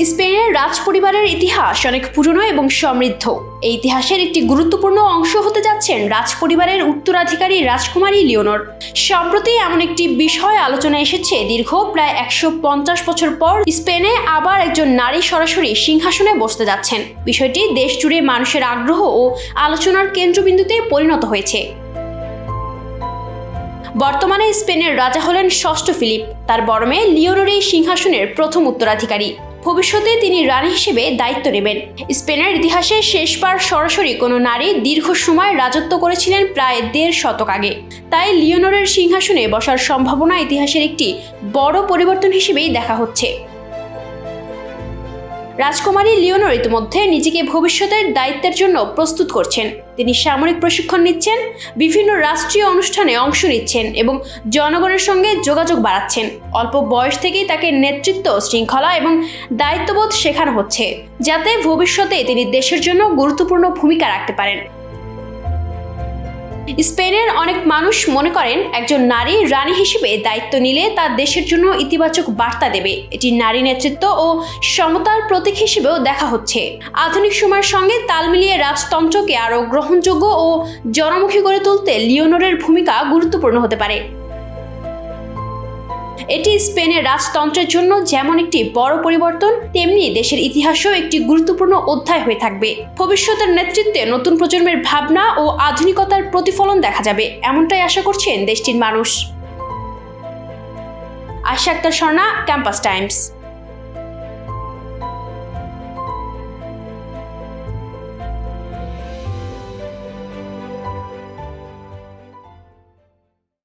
স্পেনের রাজ পরিবারের ইতিহাস অনেক পুরনো এবং সমৃদ্ধ। এই ইতিহাসের একটি গুরুত্বপূর্ণ অংশ হতে যাচ্ছেন রাজ পরিবারের উত্তরাধিকারী রাজকুমারী লিওনর। সম্প্রতি এমন একটি বিষয় আলোচনায় এসেছে, দীর্ঘ প্রায় 150 বছর পর স্পেনে আবার একজন নারী সরাসরি সিংহাসনে বসতে যাচ্ছেন। বিষয়টি দেশ জুড়ে মানুষের আগ্রহ ও আলোচনার কেন্দ্রবিন্দুতে পরিণত হয়েছে। বর্তমানে স্পেনের রাজা হলেন ষষ্ঠ ফিলিপ। তার বড় মেয়ে লিওনর এই সিংহাসনের প্রথম উত্তরাধিকারী। ভবিষ্যতে তিনি রানী হিসেবে দায়িত্ব নেবেন। স্পেনের ইতিহাসে শেষবার সরাসরি কোনো নারী দীর্ঘ সময় রাজত্ব করেছিলেন প্রায় 1.5 শতক আগে। তাই লিওনরের সিংহাসনে বসার সম্ভাবনা ইতিহাসের একটি বড় পরিবর্তন হিসেবেই দেখা হচ্ছে। রাজকুমারী লিওনর ইতিমধ্যে নিজেকে ভবিষ্যতের দায়িত্বের জন্য প্রস্তুত করছেন। তিনি সামরিক প্রশিক্ষণ নিচ্ছেন, বিভিন্ন রাষ্ট্রীয় অনুষ্ঠানে অংশ নিচ্ছেন এবং জনগণের সঙ্গে যোগাযোগ বাড়াচ্ছেন। অল্প বয়স থেকেই তাকে নেতৃত্ব, শৃঙ্খলা এবং দায়িত্ববোধ শেখানো হচ্ছে, যাতে ভবিষ্যতে তিনি দেশের জন্য গুরুত্বপূর্ণ ভূমিকা রাখতে পারেন। স্পেনের অনেক মানুষ মনে করেন একজন নারী রানী হিসেবে দায়িত্ব নিলে তা দেশের জন্য ইতিবাচক বার্তা দেবে। এটি নারী নেতৃত্ব ও সমতার প্রতীক হিসেবেও দেখা হচ্ছে। আধুনিক সময়ের সঙ্গে তাল মিলিয়ে রাজতন্ত্রকে আরও গ্রহণযোগ্য ও জনমুখী করে তুলতে লিওনরের ভূমিকা গুরুত্বপূর্ণ হতে পারে। এটি স্পেনের রাজতন্ত্রের জন্য যেমন একটি বড় পরিবর্তন, তেমনি দেশের ইতিহাসেও একটি গুরুত্বপূর্ণ অধ্যায় হয়ে থাকবে। ভবিষ্যতের নেতৃত্বে নতুন প্রজন্মের ভাবনা ও আধুনিকতার প্রতিফলন দেখা যাবে, এমনটাই আশা করছেন দেশটির মানুষ। Ayesha Akter Swarna, campus Times.